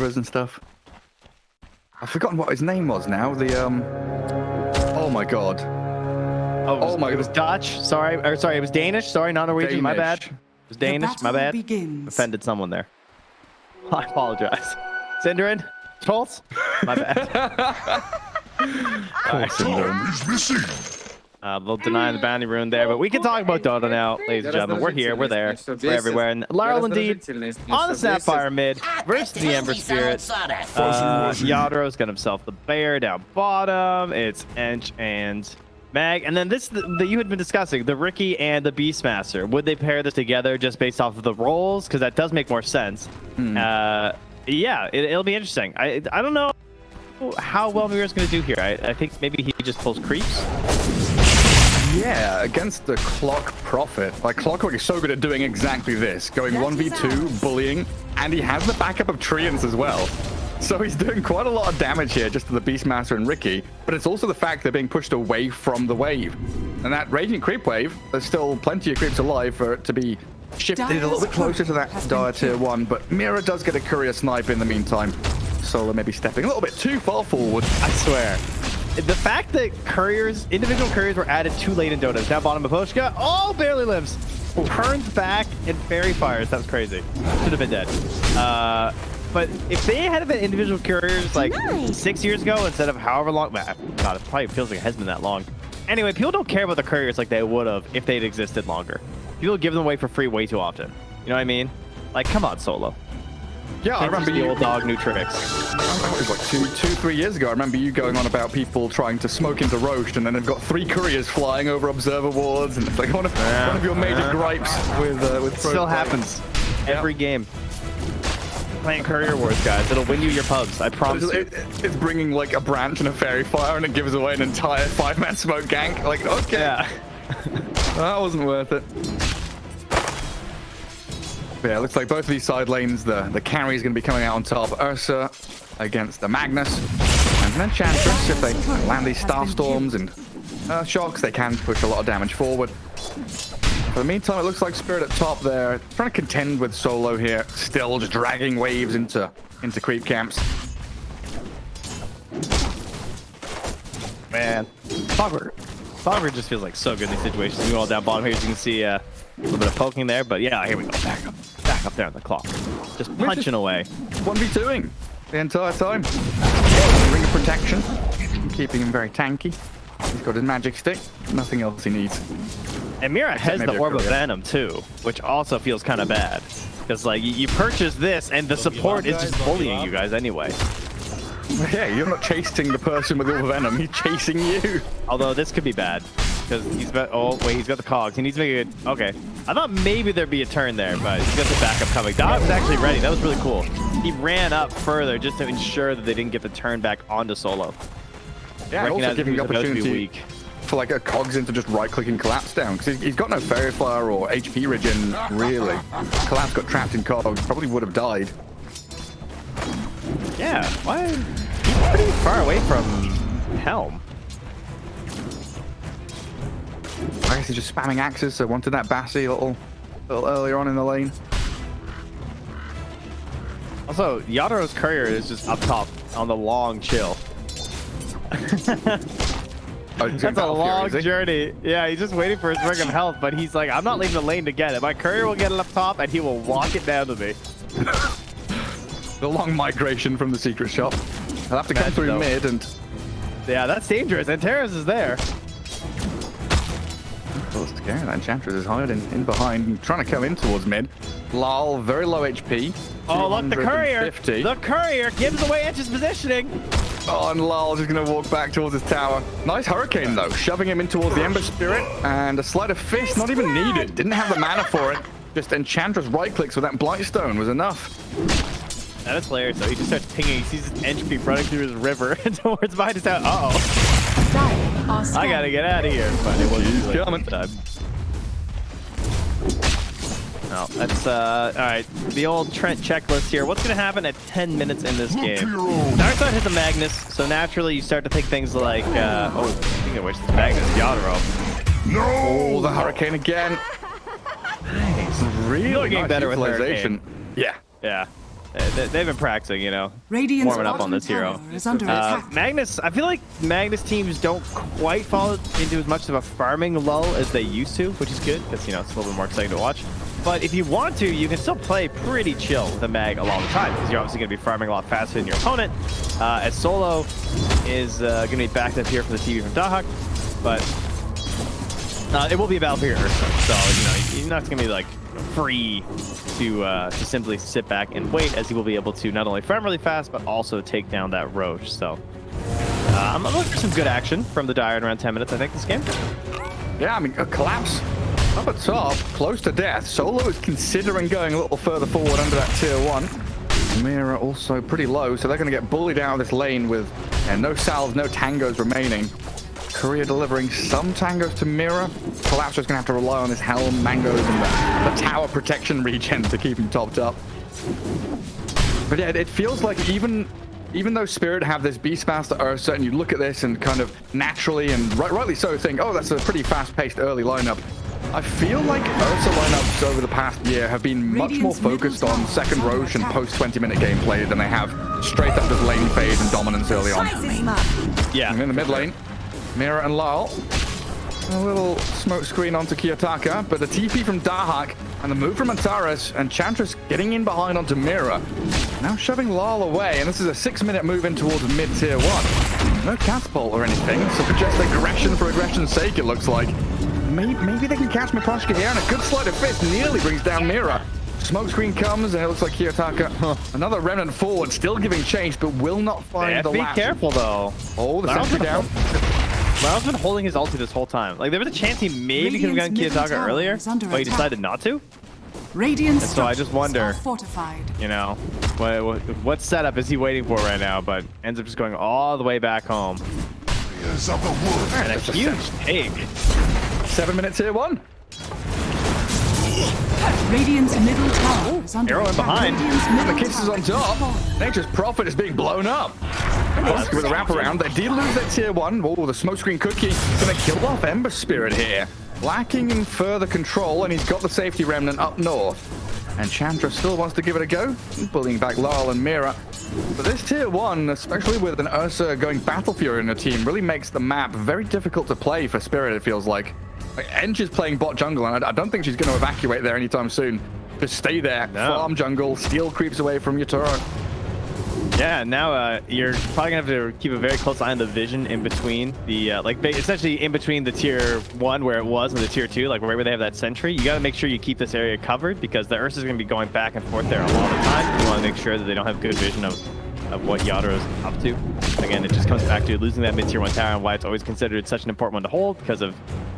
Emperors and stuff. I've forgotten what his name was now. The oh my god. Oh my god, it was Dutch. Sorry, it was Danish. Sorry, not Norwegian. My bad. It was Danish. My bad. Offended someone there. I apologize. Synderin, Schultz. My bad. They'll deny the bounty rune there, but we can talk about Dota now, ladies and gentlemen. We're here, we're there, we're everywhere. And Laurel indeed on the Sapphire mid versus the Ember Spirit. Yatoro's got himself the bear down bottom. It's Ench and Mag, and then this that you had been discussing, the Ricky and the Beastmaster. Would they pair this together just based off of the roles? Because that does make more sense. Yeah, it'll be interesting. I don't know how well Mira's going to do here. I think maybe he just pulls creeps. Yeah, against the Clock Prophet. Like, Clockwerk is so good at doing exactly this. Going 1v2, bullying, and he has the backup of Treants as well. So he's doing quite a lot of damage here just to the Beastmaster and Ricky, but it's also the fact they're being pushed away from the wave. And that Raging Creep wave, there's still plenty of creeps alive for it to be shifted a little bit closer to that dire tier 1, but Mira does get a courier snipe in the meantime. Solo maybe stepping a little bit too far forward. I swear. The fact that couriers, individual couriers were added too late in Dota. Down bottom of Poshka. Oh, barely lives. Turns back and fairy fires. That was crazy. Should have been dead. But if they had been individual couriers like 6 years ago instead of however long, God, it probably feels like it has been that long. Anyway, people don't care about the couriers like they would have if they'd existed longer. People give them away for free way too often. You know what I mean? Like, come on, Solo. Yeah, I remember the old dog, new tricks. It was like 3 years ago. I remember you going on about people trying to smoke into Roast, and then they've got 3 couriers flying over observer wards, and it's like one of your major gripes with it still happens every game. Playing courier wars, guys. It'll win you your pubs. I promise you. It's bringing like a branch and a fairy fire, and it gives away an entire 5-man smoke gank. Like, okay, yeah. That wasn't worth it. But yeah, it looks like both of these side lanes, the carry is going to be coming out on top. Ursa against the Magnus and an Enchantress. If they land these Star Storms and shocks, they can push a lot of damage forward. For the meantime, it looks like Spirit at top there, trying to contend with Solo here, still just dragging waves into creep camps. Man, Clockwerk just feels like so good in these situations. We go all down bottom here, as you can see a little bit of poking there, but yeah, here we go, back up there on the clock, just punching away. 1v2ing the entire time. Ring of protection, keeping him very tanky. He's got his magic stick, nothing else he needs. And Mira has the Orb of Venom too, which also feels kind of bad. Because like you purchase this and the support is just bullying you guys anyway. Yeah, you're not chasing the person with the Orb of Venom, he's chasing you. Although this could be bad. Because he's got, oh wait, he's got the cogs. He needs to make it, okay. I thought maybe there'd be a turn there, but he's got the backup coming. That was actually ready, that was really cool. He ran up further just to ensure that they didn't get the turn back onto Solo. Yeah, also giving the opportunity for like a cogs into just right-click and collapse down, because he's got no fairy fire or HP regen really. Collapse got trapped in cogs, probably would have died. Yeah, why? He's pretty far away from Helm. I guess he's just spamming axes, so wanted that Bassi a little earlier on in the lane. Also, Yatoro's courier is just up top on the long chill. That's a long journey. Yeah, he's just waiting for his ring of health, but he's like, I'm not leaving the lane to get it. My courier will get it up top, and he will walk it down to me. The long migration from the secret shop. I'll have to come through mid and... Yeah, that's dangerous. Enchantress is there. Close to That Enchantress is hiding in behind, trying to come in towards mid. Lal, very low HP. Oh, look, the courier. The courier gives away Ench's positioning. Oh, and Lal's just going to walk back towards his tower. Nice Hurricane, though, shoving him in towards the Ember Spirit. And a Sleight of Fist, not even needed. Didn't have the mana for it. Just Enchantress right-clicks with that Blightstone was enough. That is hilarious, though. He just starts pinging. He sees his Ench running through his river towards behind his tower. Uh-oh. I got to get out of here. But it wasn't coming. No, that's, all right. The old Trent checklist here. What's going to happen at 10 minutes in this game? Darkside hits a Magnus, so naturally you start to think things like, oh, speaking of which, the Magnus, Yatoro. No! Oh, the Hurricane again. Nice. Really getting nice better with Hurricane. Yeah. Yeah. they've been practicing, you know, warming up on this hero. Magnus, I feel like Magnus teams don't quite fall into as much of a farming lull as they used to, which is good because, you know, it's a little bit more exciting to watch. But if you want to, you can still play pretty chill with the mag a lot of the time because you're obviously going to be farming a lot faster than your opponent. As Solo is going to be backed up here for the TV from Dahak, but it will be a battle for your Ursa, so you know you're not going to be like free to simply sit back and wait, as he will be able to not only farm really fast but also take down that Roche. So I'm looking for some good action from the Dire in around 10 minutes, I think, this game. Yeah, I mean, a collapse up at top, close to death. Solo is considering going a little further forward under that tier 1. Mira also pretty low, so they're going to get bullied out of this lane with no salves, no tangos remaining. Korea delivering some tangos to Mira. Collapse is going to have to rely on his Helm, Mangoes, and the tower protection regen to keep him topped up. But yeah, it feels like even though Spirit have this Beastmaster Ursa, and you look at this and kind of naturally and rightly so think, oh, that's a pretty fast-paced early lineup. I feel like Ursa lineups over the past year have been much more focused on second Roche and post 20-minute gameplay than they have straight up just lane phase and dominance early on. Yeah. And in the mid lane, Mira and Lyle. A little smoke screen onto Kiyotaka, but the TP from Dahak and the move from Enchantress, Enchantress getting in behind onto Mira. Now shoving Lyle away, and this is a 6-minute move in towards mid-tier 1. No catapult or anything, so for just aggression for aggression's sake, it looks like. Maybe they can catch Miposhka here, and a good sleight of fist nearly brings down Mira. Smoke screen comes, and it looks like Kiyotaka, another remnant forward, still giving chase, but will not find the last. Be careful, though. Oh, the sentry down. Lyle's been holding his ulti this whole time. Like, there was a chance he maybe could have gotten Kiyotaka earlier, but he decided not to. And so I just wonder, you know, what setup is he waiting for right now, but ends up just going all the way back home. And a huge take. 7-minute tier 1. Radiant's middle tower is under Arrow in behind. And the kisses on top. Nature's Prophet is being blown up. With a wraparound, they did lose their tier 1. Oh, the smokescreen cookie gonna kill off Ember Spirit here. Lacking in further control, and he's got the safety remnant up north. Enchantress still wants to give it a go, bullying back Lyle and Mira. But this tier 1, especially with an Ursa going Battle Fury in the team, really makes the map very difficult to play for Spirit, it feels like. Ench is playing bot jungle, and I don't think she's going to evacuate there anytime soon. Just stay there, farm jungle, steal creeps away from Yatoro. Yeah, now you're probably going to have to keep a very close eye on the vision in between the, essentially in between the tier 1 where it was and the tier 2, like right where they have that sentry. You got to make sure you keep this area covered because the Ursa is going to be going back and forth there a lot of the time. You want to make sure that they don't have good vision of what Yatoro's up to. Again, it just comes back to losing that mid-tier 1 tower and why it's always considered such an important one to hold because of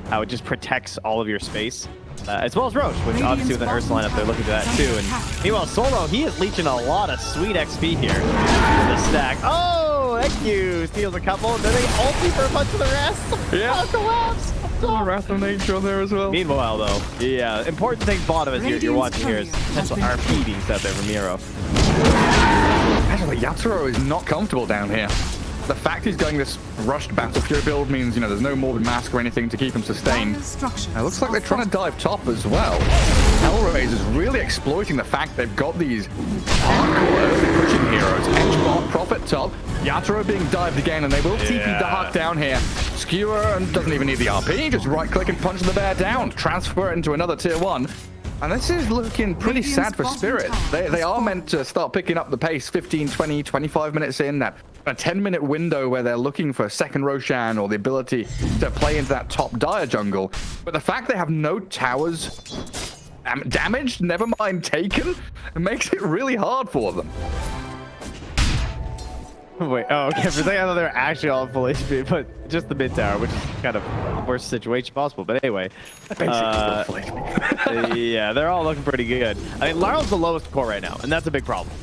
how it just protects all of your space. As well as Roche, which obviously with an Ursa lineup, they're looking to that too. And meanwhile, Solo, he is leeching a lot of sweet XP here. The stack. Oh, thank you. Steals a couple, and then they ulti for a bunch of the rest. Yeah. Collapse. Oh, Wrath of Nature on there as well. Meanwhile, though, the important thing bottom as you're watching here is potential RP being set there from Miro. Actually, Yatoro is not comfortable down here. The fact he's going this rushed Battle Fury build means, you know, there's no Morbid Mask or anything to keep him sustained. It looks like they're trying to dive top as well. Hellraise is really exploiting the fact they've got these hardcore early pushing heroes. Edgebot, Prophet top, Yatoro being dived again, and they will TP Dahak down here. Skewer and doesn't even need the RP, just right click and punch the bear down. Transfer it into another tier 1. And this is looking pretty sad for Spirit. They are meant to start picking up the pace 15, 20, 25 minutes in. That a 10-minute window where they're looking for a second Roshan or the ability to play into that top Dire jungle. But the fact they have no towers damaged, never mind taken, it makes it really hard for them. Wait, oh, okay. For a second, I thought they were actually all full HP, but just the mid tower, which is kind of the worst situation possible. But anyway, yeah, they're all looking pretty good. I mean, Lyle's the lowest core right now, and that's a big problem.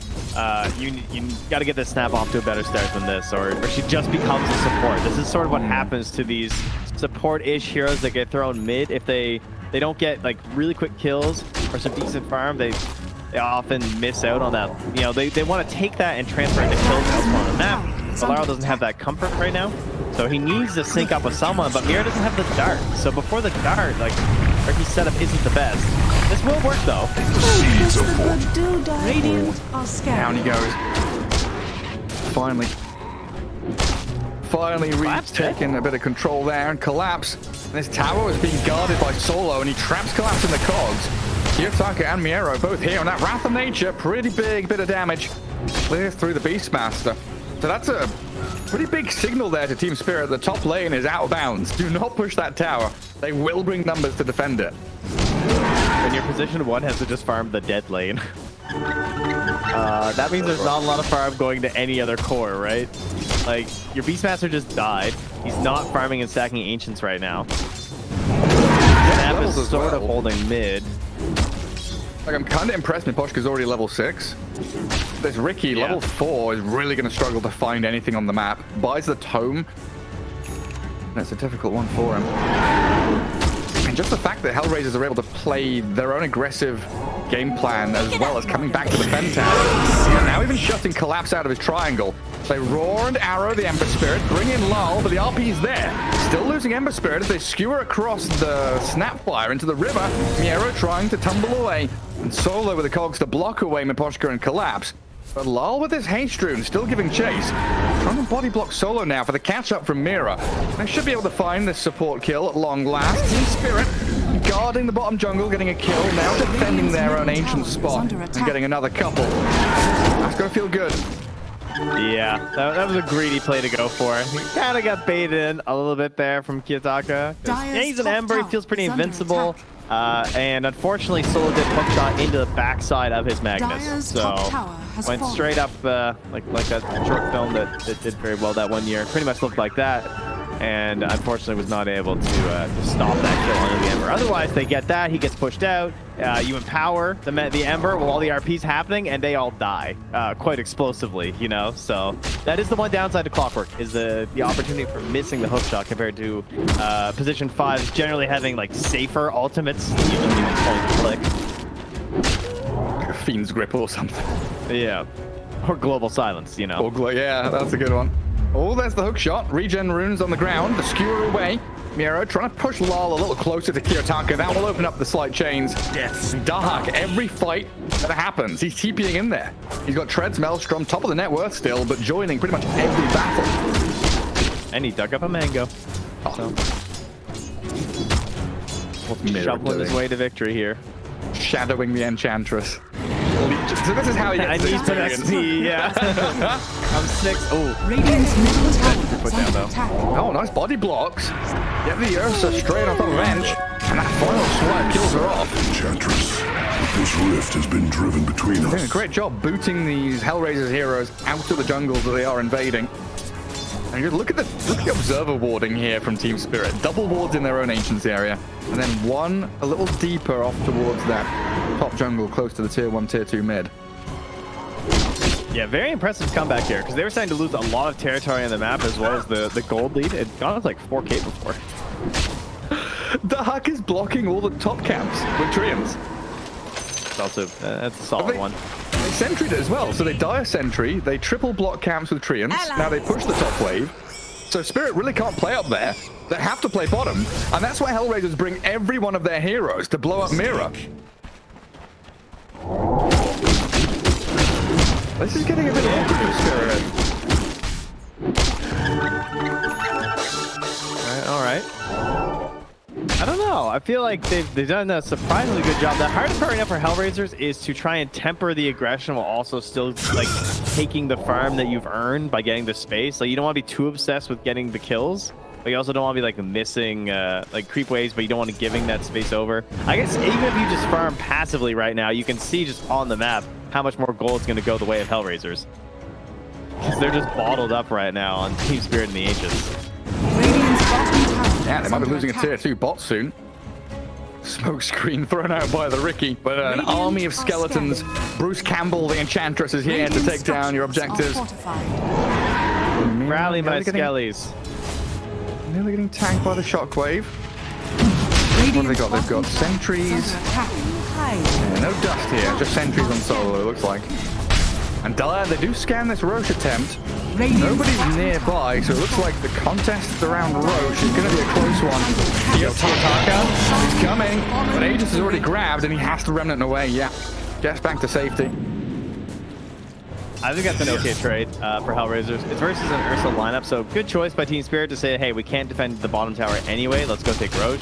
You got to get this snap off to a better start than this, or she just becomes a support. This is sort of what happens to these support-ish heroes that get thrown mid. If they don't get like really quick kills or some decent farm, they often miss out on that. You know, they want to take that and transfer it to kills elsewhere on the map. But Laro doesn't have that comfort right now, so he needs to sync up with someone. But Mira doesn't have the dart, so before the dart, like Ricky's setup isn't the best. This will work though. Radiant are scared. Down he goes. Finally Reed's taking a bit of control there and collapse. This tower is being guarded by Solo and he traps collapse in the cogs. Kiyotaka and Miero both here on that Wrath of Nature. Pretty big bit of damage. Clear through the Beastmaster. So that's a pretty big signal there to TSpirit. The top lane is out of bounds. Do not push that tower. They will bring numbers to defend it. When your position 1 has to just farm the dead lane. That means there's not a lot of farm going to any other core, right? Like, your Beastmaster just died. He's not farming and stacking Ancients right now. Snap is sort of holding mid. Like, I'm kind of impressed Miposhka's already level 6. This Ricky, level 4, is really going to struggle to find anything on the map. Buys the Tome. That's a difficult one for him. And just the fact that Hellraisers are able to play their own aggressive game plan as well as coming back to the Fen Tower. And now even shutting Collapse out of his triangle. They roar and arrow the Ember Spirit, bring in Lull, but the RP's there. Still losing Ember Spirit as they skewer across the Snapfire into the river. Miero trying to tumble away. And Solo with the cogs to block away Miposhka and Collapse. But Lull with his haste rune still giving chase. Trying to body block Solo now for the catch up from Mira. They should be able to find this support kill at long last. TSpirit guarding the bottom jungle, getting a kill. Now defending their own ancient spot and getting another couple. That's gonna feel good. Yeah, that was a greedy play to go for. He kind of got baited in a little bit there from Kiyotaka. Yeah, he's an Ember, he feels pretty invincible. And unfortunately, Solo did hookshot into the backside of his Magnus. So went straight up like that short film that did very well that 1 year. Pretty much looked like that. And unfortunately was not able to stop that kill under the Ember. Otherwise, they get that, he gets pushed out. You empower the Ember while the RP's happening, and they all die quite explosively, you know? So that is the one downside to Clockwerk, is the opportunity for missing the hookshot compared to position 5 generally having like safer ultimates, even click. Fiend's Grip or something. Yeah. Or Global Silence, you know? Yeah, that's a good one. Oh, there's the hook shot. Regen runes on the ground. The skewer away. Miero trying to push Lull a little closer to Kiyotaka. That will open up the slight chains. Yes. Dahak, every fight that happens, he's TPing in there. He's got Treads, Maelstrom, top of the net worth still, but joining pretty much every battle. And he dug up a mango. Oh. So. What's Miero shuffling doing? his way to victory here. Shadowing the Enchantress. So this is how he gets I need some XP, yeah. I'm 6. Oh, Radiant's middle tower put is down under though. attack. Oh, nice body blocks. Get the Ursa straight off the bench. And that final swipe kills her off. Enchantress, this rift has been driven between us. Doing a great job booting these Hellraisers heroes out of the jungles that they are invading. And just look at the observer warding here from TSpirit. Double wards in their own Ancients area. And then one a little deeper off towards that top jungle close to the tier 1, tier 2 mid. Yeah, very impressive comeback here, because they were starting to lose a lot of territory on the map as well as the gold lead. It got us like 4K before. The Huck is blocking all the top camps with Treants. It's also, that's a solid one. They sentryed it as well, so they die a sentry, they triple block camps with Treants, now they push the top wave. So Spirit really can't play up there. They have to play bottom, and that's why Hellraisers bring every one of their heroes to blow up Mira. This is getting a bit awkward for Spirit. All right. I don't know. I feel like they've done a surprisingly good job. The hardest part right now for Hellraisers is to try and temper the aggression while also still like taking the farm that you've earned by getting the space. Like, you don't want to be too obsessed with getting the kills, but you also don't want to be like missing like creep waves, but you don't want to giving that space over. I guess even if you just farm passively right now, you can see just on the map how much more gold is going to go the way of Hellraisers. Because they're just bottled up right now on TSpirit and the Ancients. Yeah, they might be losing a tier 2 bot soon. Smoke screen thrown out by the Ricky, but an army of skeletons. Bruce Campbell, the Enchantress, is here to take down your objectives. Rally my skellies. Nearly getting tanked by the shockwave. What have they got? They've got sentries. Yeah, no dust here, just sentries on Solo, it looks like. And Dire, they do scan this Roche attempt. Radiant's Nobody's bottom nearby, so it looks like the contest around Roche is going to be a close one. Yatoro, he's coming, but Aegis is already grabbed, and he has to remnant away. Yeah, gets back to safety. I think that's an okay trade for Hellraisers. It's versus an Ursa lineup, so good choice by TSpirit to say, hey, we can't defend the bottom tower anyway. Let's go take Roche.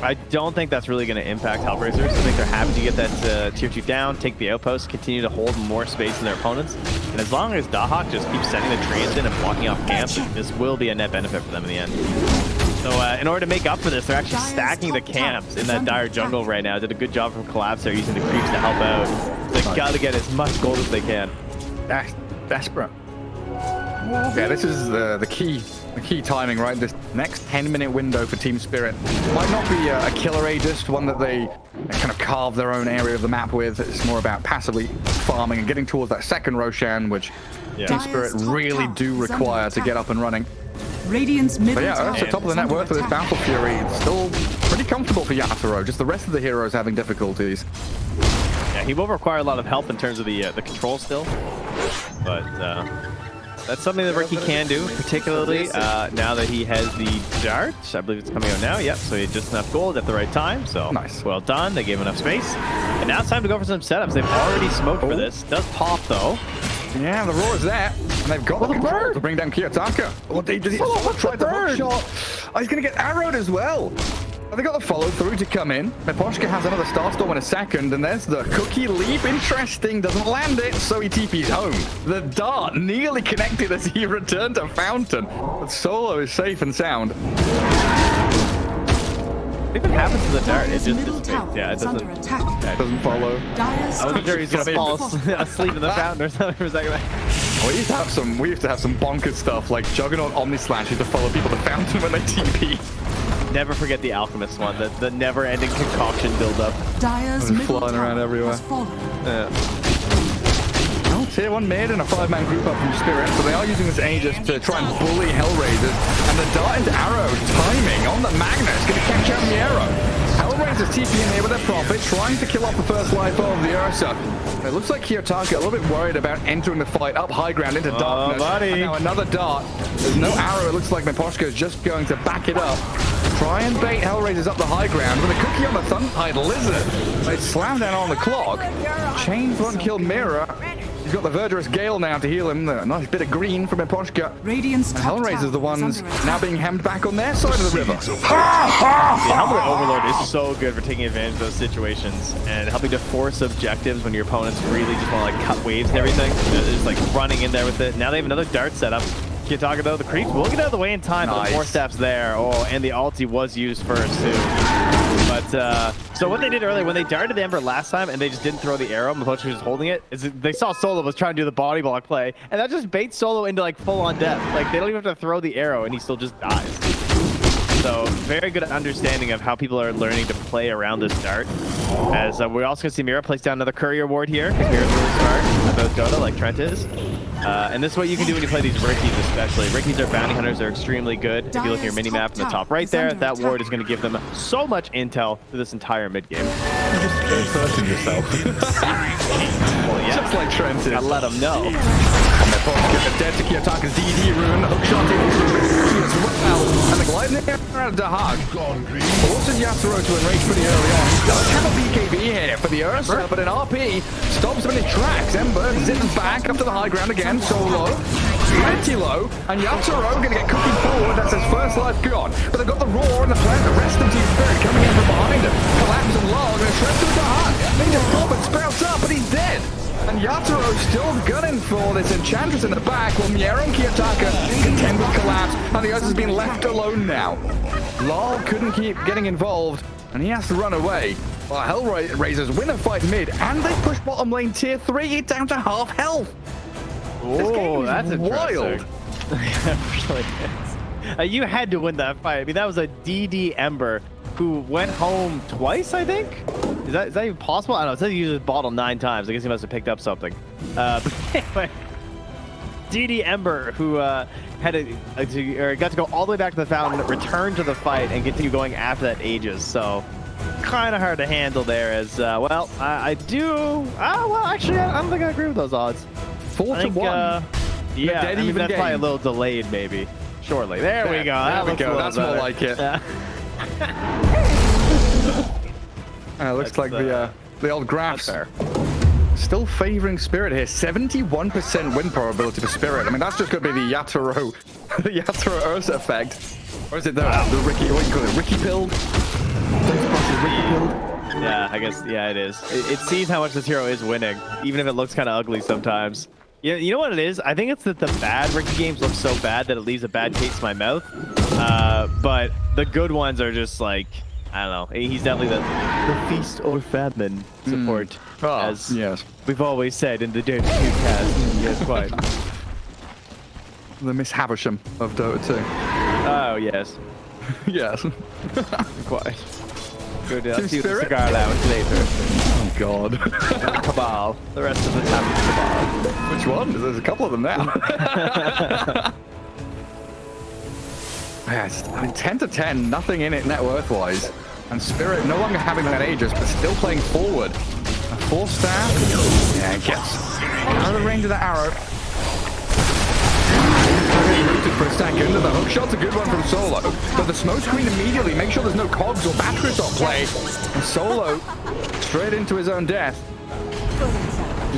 I don't think that's really going to impact Hellraisers. I think they're happy to get that tier 2 down, take the outpost, continue to hold more space in their opponents. And as long as Dahak just keeps sending the treants in and blocking off camps, this will be a net benefit for them in the end. So in order to make up for this, they're actually stacking the camps in that dire jungle right now. Did a good job from Collapse there, using the creeps to help out. They've got to get as much gold as they can. That's desperate. Yeah, this is the key timing, right? This next 10-minute window for TSpirit might not be a killer Aegis, one that they kind of carve their own area of the map with. It's more about passively farming and getting towards that second Roshan, which TSpirit really do require to get up and running. Radiant's middle But yeah, tower Ursa top of the net worth with this Battle Fury. It's still pretty comfortable for Yatoro. Just the rest of the heroes having difficulties. Yeah, he will require a lot of help in terms of the control still, but that's something that Ricky can do, particularly now that he has the dart. I believe it's coming out now. Yep, so he had just enough gold at the right time. So nice. Well done. They gave enough space. And now it's time to go for some setups. They've already smoked for this. Does pop, though. Yeah, the roar is there. And they've got the control to bring down Kiyotaka. Oh, did he try the hook shot? Oh, he's going to get arrowed as well. They got the follow through to come in. Miposhka has another Starstorm in a second, and there's the cookie leap. Interesting, doesn't land it, so he TP's home. The dart nearly connected as he returned to Fountain, but Solo is safe and sound. I think what happens to the dart, it just dissipates. Yeah, it doesn't follow. I wasn't sure he's gonna fall asleep in the fountain or something for a second. We used to have some bonkers stuff like Juggernaut Omnislash used to follow people to Fountain when they TP. Never forget the Alchemist one, the never-ending concoction build-up. Dire's middle flying around everywhere. Yeah. Well, tier 1 mid and a 5-man group up from Spirit, so they are using this Aegis to try and bully Hellraisers. And the dart into arrow timing on the Magnus, going to catch out the arrow. Hellraisers TP in here with their Prophet, trying to kill off the first life of the Ursa. It looks like Kiyotaka a little bit worried about entering the fight up high ground into darkness. And now another dart. There's no arrow. It looks like Miposhka is just going to back it up. Try and bait Hellraisers up the high ground with a cookie on the Thuntide Lizard. They slam down on the clock. Chains won't kill Mira. He's got the Verdurous Gale now to heal him. A nice bit of green from Miposhka. Radiant's and Hellraisers the ones now being hemmed back on their side of the river. The Helmet Overlord is so good for taking advantage of those situations and helping to force objectives when your opponents really just want to like cut waves and everything. They're just like running in there with it. Now they have another dart setup. Kiyotaka though, the creeps will get out of the way in time, but 4 steps there. Oh, and the ulti was used first too. But so what they did earlier, when they darted the Ember last time and they just didn't throw the arrow, Miposhka was holding it, is they saw Solo was trying to do the body block play, and that just baits Solo into like full-on death. Like they don't even have to throw the arrow and he still just dies. So very good understanding of how people are learning to play around this dart. As we're also going to see Mira place down another courier ward here, because Mira's really smart about Dota, like Trent is. And this is what you can do when you play these Rickies especially. Rickies are bounty hunters, they're extremely good. If you look at your mini-map in the top right there, that ward is going to give them so much intel through this entire mid-game. You're just first-person yourself. Well, yeah. Just like Trent is. I let them know. Dead to Kiyotaka's DD rune, the hookshot as well, and the glide in the air out of Dahak. Forces Yatoro to enrage pretty early on. Does have a BKB here for the Ursa, but an RP stops him in his tracks. Ember zips back up to the high ground again, Solo, plenty low, and Yatoro going to get cooking forward. That's his first life gone. But they've got the roar and the plant, the rest of TSpirit coming in from behind him. Collapse and log, and a shred to Dahak. Ninja Corbin sprouts up, but he's dead. And Yatoro still gunning for this Enchantress in the back, while Miero and Kiyotaka contend with Collapse, and the others has been left alone now. Lol couldn't keep getting involved, and he has to run away. While Hellraisers win a fight mid, and they push bottom lane tier 3 down to half health. Oh, that's wild. It really is. You had to win that fight. I mean, that was a DD Ember who went home twice, I think? Is that even possible? I don't know. It says he used his bottle 9 times. I guess he must have picked up something. But anyway, DD Ember, who got to go all the way back to the fountain, return to the fight, and continue going after that Aegis. So kind of hard to handle there. As well, I do. Well, actually, I don't think I agree with those odds. 4 to 1. Yeah, dead I mean, even that's probably a game. little delayed, maybe. Shortly. There we go. There we looks a go. little That's more better. like it. Looks That's, like the old graphs. fair. Still favoring Spirit here. 71% win probability for Spirit. I mean, that's just going to be the Yatoro Ursa effect. Or is it the Ricky, what do you call it? Ricky pilled? Yeah, I guess, yeah, it is. It sees how much this hero is winning, even if it looks kind of ugly sometimes. You know what it is? I think it's that the bad Ricky games look so bad that it leaves a bad taste in my mouth. But the good ones are just like, I don't know. He's definitely the feast or famine support, as yes. we've always said in the Dota 2 cast. Yes, quite. The Miss Havisham of Dota 2. Oh, yes. Yes. Quite. Good. I'll see you the Spirit? cigar lounge later. Oh, God. The Cabal. The rest of the time is Cabal. Which one? There's a couple of them now. Yes, I mean, 10 to 10, nothing in it net worth-wise. And Spirit no longer having that Aegis, but still playing forward. A 4-star. Yeah, it gets out of the range of the arrow. Rooted for a second. The hook shot's a good one from Solo. But the smoke screen immediately makes sure there's no cogs or batteries on play. And Solo straight into his own death.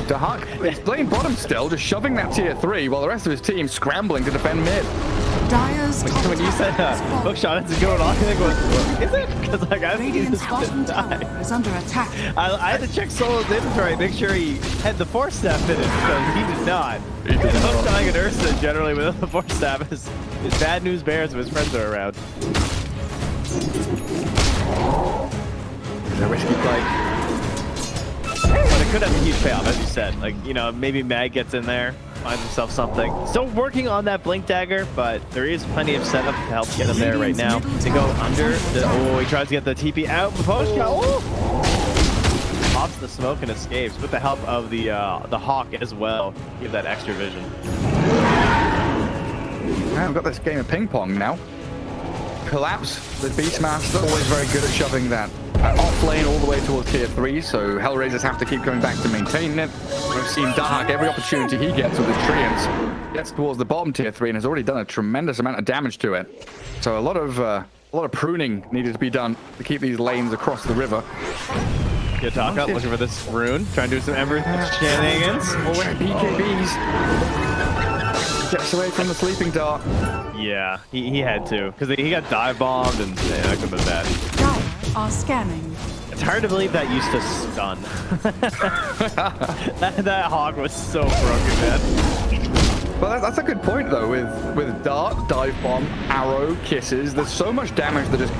The Huck is playing bottom still, just shoving that tier 3 while the rest of his team scrambling to defend mid. Dyer's top When you said hook shot is going on, I was like, is it? Because like I think Radiant's he's bottom die. tower is under attack. I had to check Solo's inventory, make sure he had the 4-step in it, because he did not. And hook shotting an Ursa generally without the 4-step is bad news bears if his friends are around. It's a risky play. But it could have a huge payoff, as you said. Like, you know, maybe Mag gets in there, finds himself something. Still working on that Blink Dagger, but there is plenty of setup to help get him there right now. They go under. Oh, he tries to get the TP out. Post shot. Oh! Pops the smoke and escapes with the help of the Hawk as well. Give that extra vision. We've got this game of ping pong now. Collapse, the Beastmaster, always very good at shoving that off lane all the way towards tier 3, so Hellraisers have to keep coming back to maintain it. We've seen Dark, every opportunity he gets with his Treants, gets towards the bottom tier 3 and has already done a tremendous amount of damage to it. So a lot of pruning needed to be done to keep these lanes across the river. Yataka looking for this rune, trying to do some Ember shenanigans. Oh, where BKBs. Gets away from the sleeping dart. Yeah, he had to, because he got dive bombed and yeah, that could have been bad. Dire are scanning. It's hard to believe that used to stun. that Hawk was so broken, man. Well, that's a good point, though, with dart, dive bomb, arrow, kisses. There's so much damage that just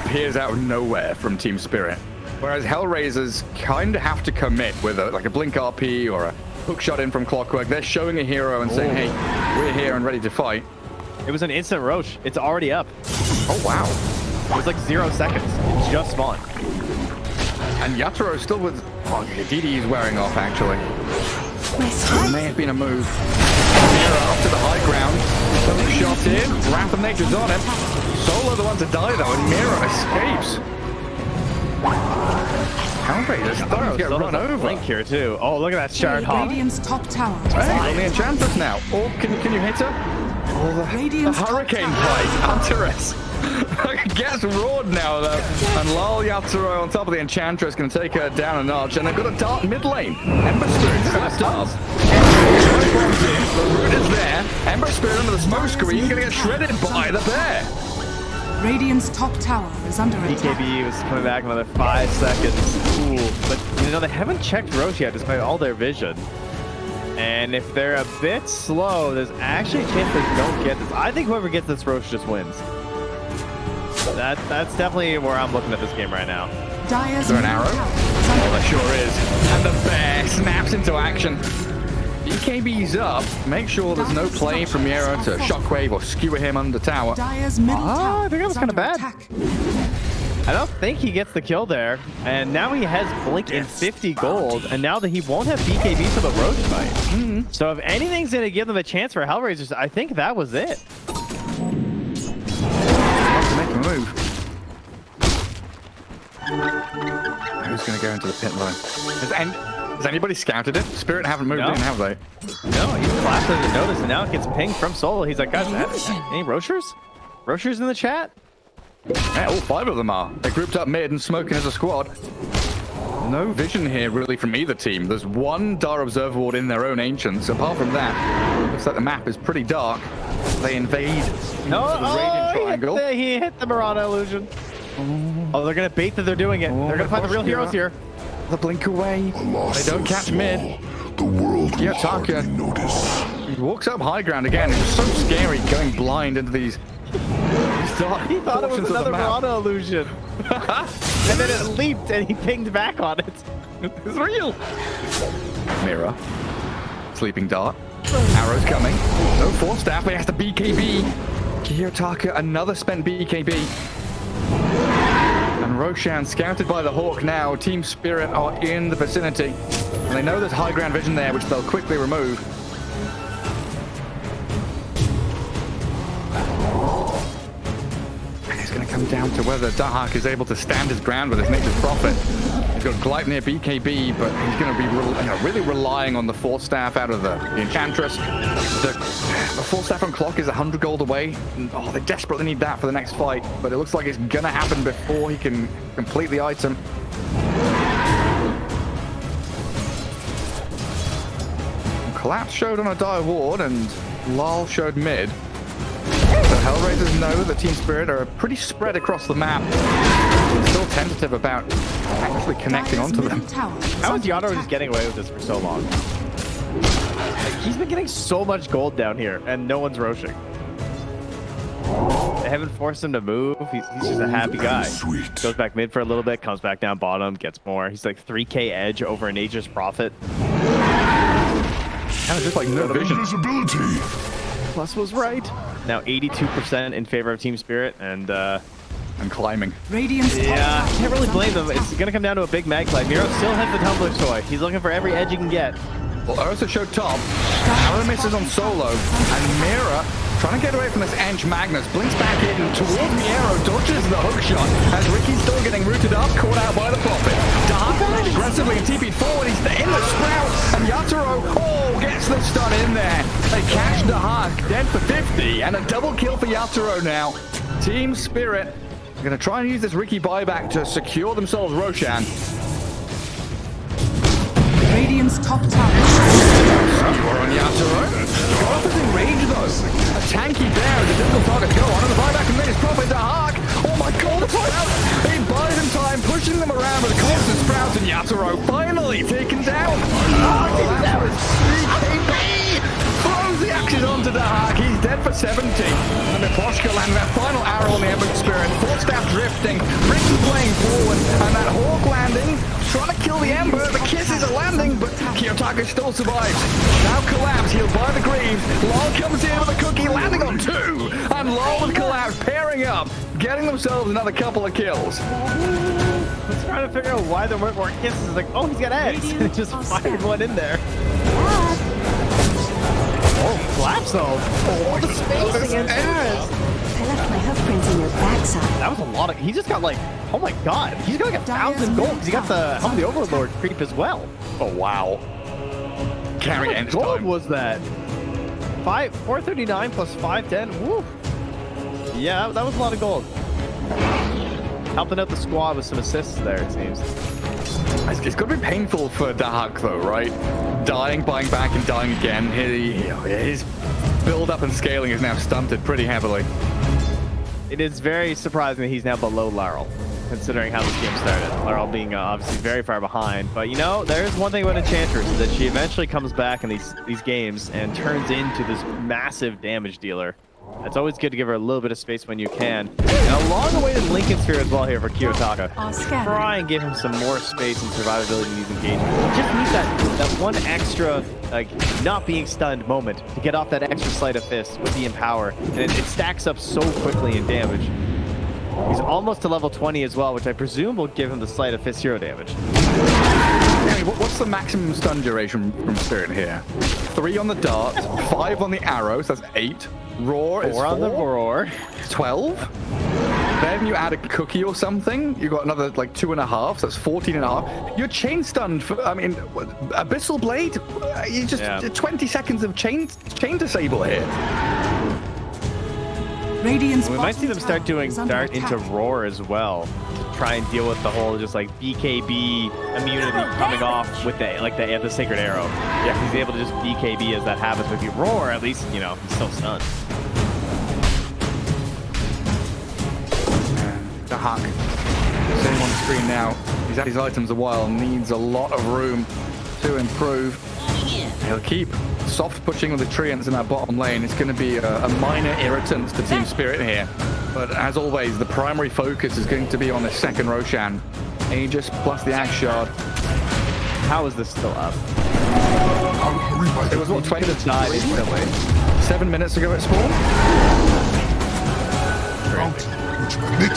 appears out of nowhere from Team Spirit. Whereas Hellraisers kind of have to commit with like a blink RP or a hook shot in from Clockwerk. They're showing a hero and saying, hey, we're here and ready to fight. It was an instant Roche. It's already up. Oh, wow. It was like 0 seconds. It just spawned. And Yatoro still with... Oh, DD is wearing off, actually. It may have been a move. Mira up to the high ground. Hook shot in. Wrath of Nature's on him. Solo the one to die, though, and Mira escapes. Hellraisers starting to get run over. Blink here, too. Oh, look at that shard hop. Radiant's top tower. Hey, on the Enchantress now. Oh, can you hit her? Oh, the hurricane play. Enchantress. Gets roared now, though. And Lol Yatoro on top of the Enchantress can take her down a notch. And they've got a dart mid lane. Ember Spirit first up. The root is there. Ember Spirit under the smoke screen. Gonna get shredded by the bear. Radiant's top tower is under attack. BKB was coming back another 5 seconds. Ooh, but you know, they haven't checked Roche yet despite all their vision. And if they're a bit slow, there's actually a chance they don't get this. I think whoever gets this Roche just wins. That's definitely where I'm looking at this game right now. Dyer's Is there an arrow? Oh, there sure is. And the bear snaps into action. BKB's up. Make sure there's no play from Mira to shockwave or skewer him under tower. Dyer's middle tower I think that was is kind of under bad. attack. I don't think he gets the kill there. And now he has Blink in 50 gold. And now that he won't have BKB for the Roach fight. So if anything's going to give them a chance for Hellraisers, I think that was it. Have to make a move. Who's going to go into the pit line? And Has anybody scouted it? Spirit haven't moved in, have they? No, he flashed didn't notice, and now it gets pinged from Solo. He's like, guys, any Roshers? Roshers in the chat? Yeah, all 5 of them are. They're grouped up mid and smoking as a squad. No vision here, really, from either team. There's one Dar Observer Ward in their own Ancients. Apart from that, looks like the map is pretty dark. They invade No, the Radiant Triangle. He hit the Mirana illusion. Oh, they're going to bait that they're doing it. They're going to find the real heroes here. The blink away. They don't catch mid. The world will Yatoro hardly notice. He walks up high ground again. It's so scary going blind into these dark He thought it was portions of the another map. Mirana illusion. And then it leaped and he pinged back on it. It's real. Mirror. Sleeping Dart. Arrows coming. No Force Staff, but he has to BKB. Kiyotaka, another spent BKB. And Roshan scouted by the Hawk now. Team Spirit are in the vicinity. And they know there's high ground vision there, which they'll quickly remove. And it's going to come down to whether Dahak is able to stand his ground with his Nature's Prophet. He's got Gleipnir BKB, but he's going to be really relying on the Force Staff out of the Enchantress. The Force Staff on Clock is 100 gold away. Oh, they desperately need that for the next fight, but it looks like it's going to happen before he can complete the item. Collapse showed on a Dire Ward, and Lal showed mid. The Hellraisers know that Team Spirit are pretty spread across the map. They're still tentative about actually connecting onto them. How is Yatoro just getting away with this for so long? Like, he's been getting so much gold down here, and no one's roshing. They haven't forced him to move. He's just a happy guy. Sweet. Goes back mid for a little bit, comes back down bottom, gets more. He's like 3k edge over a Nature's Prophet. Kind of just like no vision. Invisibility. Plus was right. Now 82% in favor of Team Spirit, and climbing. Radiant's yeah, can't really blame them. It's gonna come down to a big mag fight. Miro still has the tumbler toy. He's looking for every edge he can get. Well, Ursa showed top. Arrow misses on Solo, and Mira trying to get away from this Ench Magnus. Blinks back in towards Miero, dodges the hook shot. As Ricky's still getting rooted up, caught out by the Prophet. Dark played aggressively and TP'd forward. He's in the Sprout, and Yatoro, gets the stun in there. They catch the Hawk, dead for 50, and a double kill for Yatoro now. Team Spirit are going to try and use this Ricky buyback to secure themselves Roshan. Radiant's top tower. Skewer on Yatoro. Golf is in range though. A tanky bear is a difficult target to go on, and the buyback and his Prophet to Hark. Oh my god, the Sprout! He buys him time, pushing them around with a constant Sprout, and Yatoro finally taken down. That was BKB! Throws the action onto the Hark. He's dead for 70. And the Poshka landing that final arrow on the Ember Spirit. Force Staff drifting, Ricky playing forward, and that Hawk landing, trying to kill the Ember. The kisses are landing, but Kiyotaka still survives. Now Collapse, healed by the Greaves. Lol comes in with a cookie, landing on 2. And Lol and Collapse pairing up, getting themselves another couple of kills. I was trying to figure out why there weren't more kisses. Like, oh, he's got eggs. And just fired one in there. Oh, Collapse though. Oh, the spacing and Paris. I left my hoof prints in your backside. That was a lot of. He just got like, oh my god, he's got like 1,000 gold because he got the Helm of the Overlord creep as well. Oh wow. Carry How much gold was that? 439 plus 510. Woo. Yeah, that was a lot of gold. Helping out the squad with some assists there, it seems. It's got to be painful for Dahak though, right? Dying, buying back, and dying again. His build-up and scaling is now stunted pretty heavily. It is very surprising that he's now below Laurel, considering how this game started. Laurel being obviously very far behind. But you know, there's one thing about Enchantress, is that she eventually comes back in these games and turns into this massive damage dealer. It's always good to give her a little bit of space when you can. And a long-awaited Lincoln Sphere as well here for Kiyotaka. Try and give him some more space and survivability in these engagements. He just needs that one extra, like, not being stunned moment to get off that extra sleight of fist with the Empower. And it stacks up so quickly in damage. He's almost to level 20 as well, which I presume will give him the sleight of fist hero damage. Danny, what's the maximum stun duration from Spirit here? 3 on the dart, 5 on the arrow, so that's 8. Roar is 4 on the roar. 12. then you add a cookie or something, you got another like 2.5, so that's 14.5. You're chain stunned for, I mean, Abyssal Blade, you just 20 seconds of chain disable here. Radiant's We might see them start doing Dart into Roar as well to try and deal with the whole just like BKB immunity coming off with the Sacred Arrow. Yeah, he's able to just BKB as that happens. But if you Roar, at least, you know, he's still stunned. The Huck. Sitting on the screen now. He's had his items a while, needs a lot of room to improve. He'll keep soft pushing with the Treants in that bottom lane. It's going to be a minor irritant to TSpirit here. But as always, the primary focus is going to be on the second Roshan. Aegis plus the Axe Shard. How is this still up? It was what, 20 to 9 instantly. 7 minutes ago at spawn? It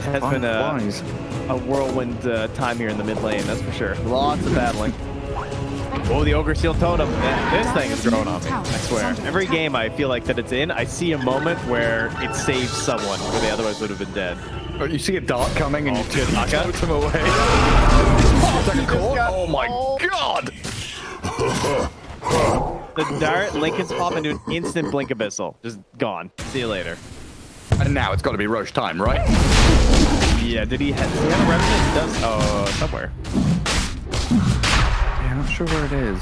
has been a whirlwind time here in the mid lane, that's for sure. Lots of battling. Oh, the Ogre Seal Totem. This thing is growing on me, I swear. Every game I feel like that it's in, I see a moment where it saves someone where they otherwise would have been dead. Oh, you see a dart coming and you turn the totem away. Oh my god! The dart, Lincoln's pop into an instant blink abyssal. Just gone. See you later. And now it's got to be Roche time, right? Yeah, does he have a revenant? It does. Oh, somewhere. Yeah, I'm not sure where it is.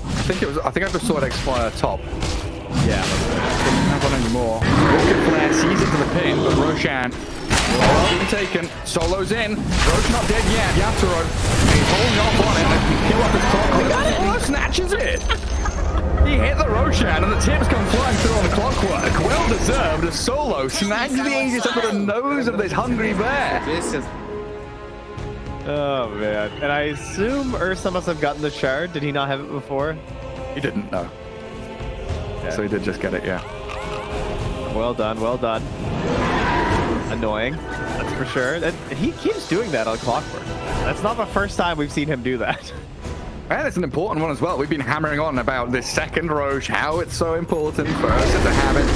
I think I just saw it expire top. Yeah. Doesn't have one anymore. Rocket Flare sees into the pin, but Roshan well taken. Solo's in. Roche not dead yet. Yatoro, he's holding off on it. They kill up his clock. He got it. Oh, snatches it. He hit the Roshan and the tips come flying through on the Clockwerk. Well deserved. A Solo snags the Aegis under the nose of this hungry bear. Oh man. And I assume Ursa must have gotten the shard. Did he not have it before? He didn't, no. Yeah. So he did just get it, yeah. Well done, well done. Annoying, that's for sure. He keeps doing that on Clockwerk. That's not the first time we've seen him do that. And it's an important one as well. We've been hammering on about this second Roche, how it's so important for Ursa to have it.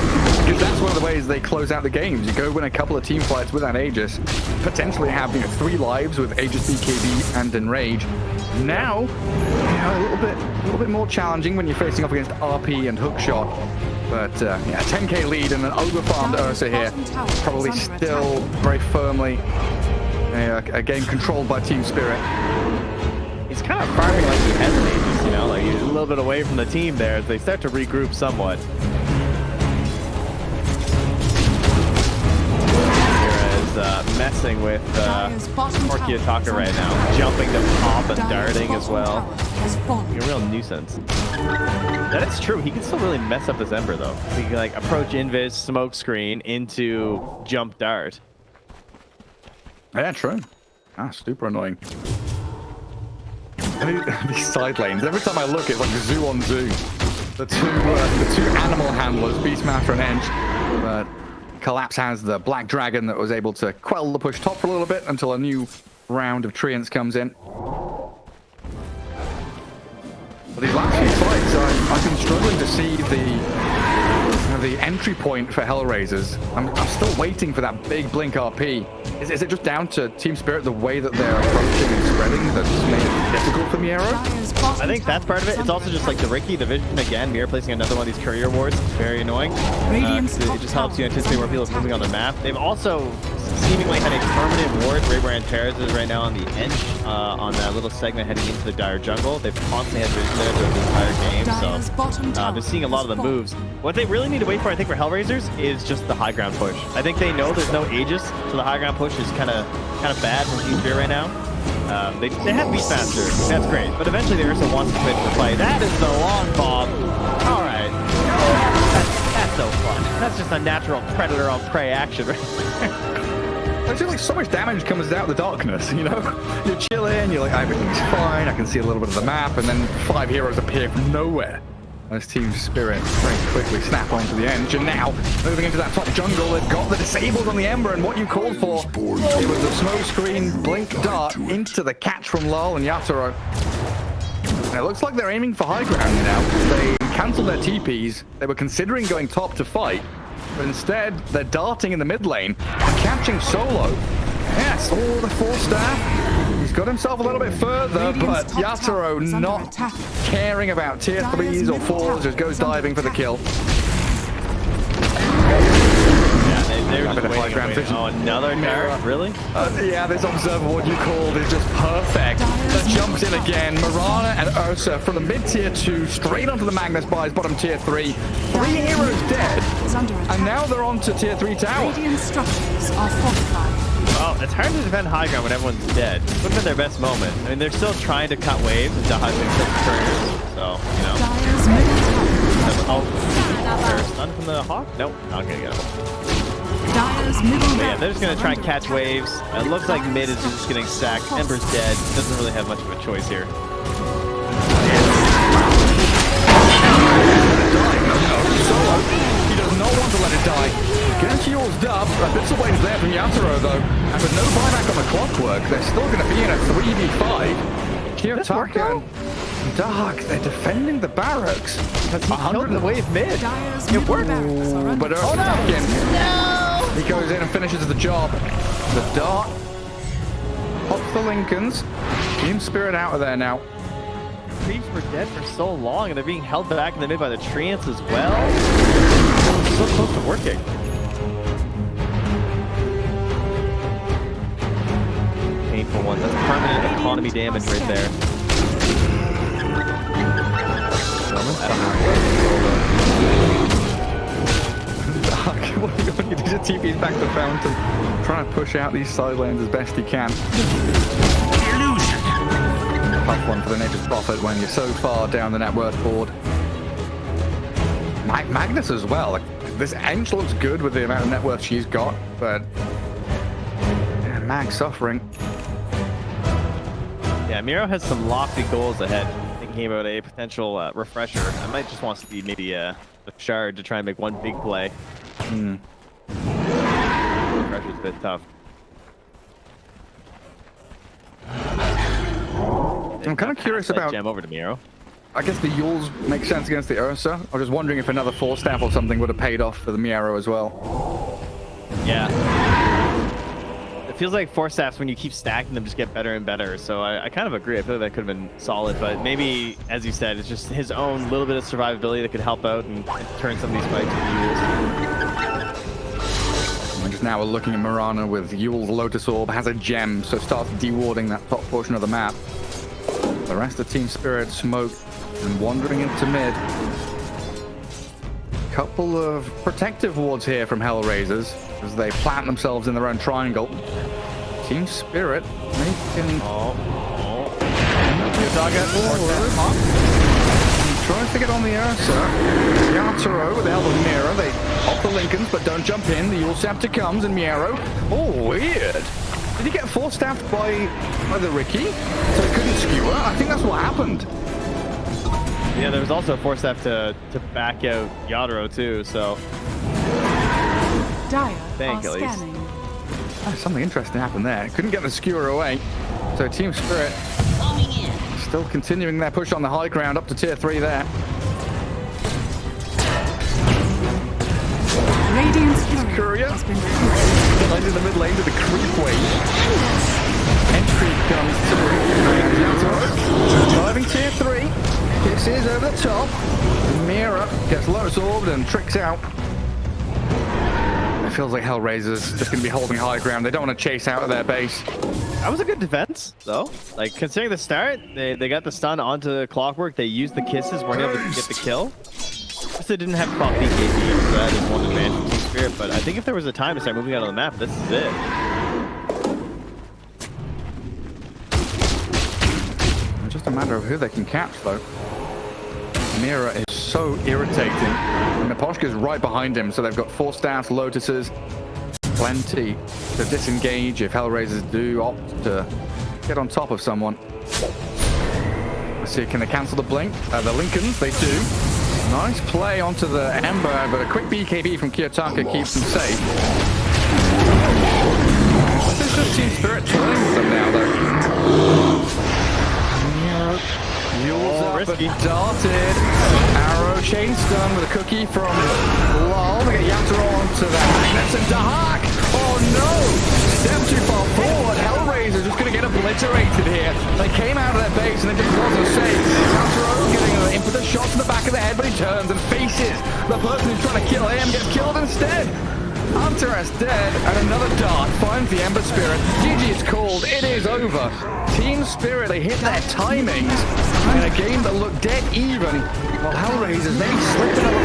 Because that's one of the ways they close out the games. You go win a couple of team fights with that Aegis, potentially have 3 lives with Aegis BKB and Enrage. Now, a little bit more challenging when you're facing off against RP and Hookshot. But yeah, 10k lead and an overfarmed Ursa here. Probably still very firmly a game controlled by TSpirit. He's kind of farming like he has Aegis, you know, like he's a little bit away from the team there as they start to regroup somewhat. Messing with Yatoro right now, jumping to pop and darting as well. You're a real nuisance. That is true. He can still really mess up this Ember though. He can like approach invis, smoke screen into jump dart. Yeah, true. Super annoying. These side lanes. Every time I look, it's like zoo on zoo. The two animal handlers, Beastmaster and Ench. But Collapse has the Black Dragon that was able to quell the push top for a little bit until a new round of Treants comes in. But these last few fights, I've been struggling to see the entry point for Hellraisers. I'm still waiting for that big blink RP. Is it just down to TSpirit, the way that they're approaching and spreading, that's made it difficult for Miero? I think that's part of it. It's also just like the Ricky, the vision again. Miero placing another one of these courier wards. Very annoying. It just helps you anticipate where people are moving on the map. They've also seemingly had a permanent ward. Enchantress is right now on the Ench, on that little segment heading into the dire jungle. They've constantly had vision there throughout the entire game, so they're seeing a lot of the moves. What they really need to wait for, I think, for Hellraisers is just the high ground push. I think they know there's no Aegis, so the high ground push is kind of bad from TSpirit right now. They have Beastmaster, that's great, but eventually the Ursa wants to finish the play. That is the long bomb. All right, that's no fun. That's just a natural predator on prey action right there. I feel like so much damage comes out of the darkness, you know? You're chilling, you're like, everything's fine, I can see a little bit of the map, and then 5 heroes appear from nowhere. As TSpirit very quickly snap onto the edge, and now moving into that top jungle, they've got the disabled on the Ember, and what you called for, it was a smoke screen blink dart into the catch from Lol and Yatoro. And it looks like they're aiming for high ground now. They canceled their TPs. They were considering going top to fight. But instead, they're darting in the mid lane and catching solo. Yes, all the 4-staff. He's got himself a little bit further, but Yatoro not caring about tier 3s or 4s, just goes diving for the kill. They're just waiting and waiting. Oh, another Mirror? Really? Yeah, this observer, what you called, is just perfect. That jumps in again. Mirana and Ursa from the mid-tier 2 straight onto the Magnus buys bottom tier 3. 3 heroes dead. And now they're on to tier 3 tower. Radiant structures are fortified. Well, it's hard to defend high ground when everyone's dead. It would have been their best moment. I mean, they're still trying to cut waves and dodging some turners. So, you know. Dire's middle tower. There's stun from the Hawk? Nope, not gonna get him. Dire's middle Yeah, they're just gonna try and catch waves. It looks like mid is just getting stacked. Ember's dead. Doesn't really have much of a choice here. He does not want to let it die. Gets yours up. A bit of waves there from Yatoro, though. And with no buyback on the Clockwerk, they're still going to be in a 3v5. Kiyotaka and Dark, they're defending the barracks. Because he killed the wave mid. Dire's It worked. But Ursa back in. No! He goes in and finishes the job. The dart pops the Lincolns. TSpirit out of there now. Creeps were dead for so long, and they're being held back in the mid by the treants as well. So close to working. Painful one. That's permanent economy damage right there. What are you doing? He just TP's back to Fountain, trying to push out these side lanes as best he can. Tough one for the Nature's Prophet when you're so far down the net worth board. Magnus as well. Like, this Ench looks good with the amount of net worth she's got, but yeah, Mag suffering. Yeah, Miro has some lofty goals ahead. Thinking about a potential refresher. I might just want to see maybe a shard to try and make one big play. Refresher's a bit tough. I'm kind of curious about gem over to Miro. I guess the Yules make sense against the Ursa. I was just wondering if another 4-staff or something would have paid off for the Miaro as well. Yeah. It feels like 4-staffs, when you keep stacking them, just get better and better. So I kind of agree. I feel like that could have been solid. But maybe, as you said, it's just his own little bit of survivability that could help out and turn some of these fights into Yules. And just now we're looking at Mirana with Yule's Lotus Orb, has a gem, so starts dewarding that top portion of the map. The rest of TSpirit smoke and wandering into mid. Couple of protective wards here from Hellraisers as they plant themselves in their own triangle. TSpirit making... Tries to get on the Ursa. Yatoro with the help of Mira. They pop the Lincolns but don't jump in. The Yule Scepter comes and Miero. Oh, weird. Did he get 4-staffed by the Ricky? So he couldn't skewer? I think that's what happened. Yeah, there was also a 4-staff to back out Yatoro too, so... Dire Thank you, at least. Something interesting happened there. Couldn't get the skewer away. So TSpirit still continuing their push on the high ground up to tier 3 there. Radiant's Courier has been in the mid lane to the creep wave. Entry comes through. Driving tier 3. Kisses over the top. Mira gets Lotus Orbed and tricks out. It feels like Hellraiser's just going to be holding high ground. They don't want to chase out of their base. That was a good defense, though. Like, considering the start, they got the stun onto Clockwerk. They used the kisses, weren't able to get the kill. Just they didn't have Clock BKB, so that is one advantage of TSpirit. But I think if there was a time to start moving out of the map, this is it. It's just a matter of who they can catch, though. Mira is so irritating. And Miposhka's right behind him, so they've got 4-staffs, Lotuses, plenty to disengage if Hellraisers do opt to get on top of someone. Let's see, can they cancel the blink? The Lincolns, they do. Nice play onto the Ember, but a quick BKB from Kiyotaka keeps them safe. This is just TSpirit toiling with them now, though. Yule's up risky. and darted. Arrow chain stun with a cookie from Lol. They get Yatoro onto that Magnus and Dahak. Oh no! Step too far forward. Hellraiser's just going to get obliterated here. They came out of their base and it just wasn't safe. Yatoro getting an impetus shot to the back of the head, but he turns and faces the person who's trying to kill him, gets killed instead. Enchantress dead, and another dart finds the Ember Spirit. GG is called. It is over. TSpirit, they hit their timings in a game that looked dead even. While Hellraisers maybe slipped in a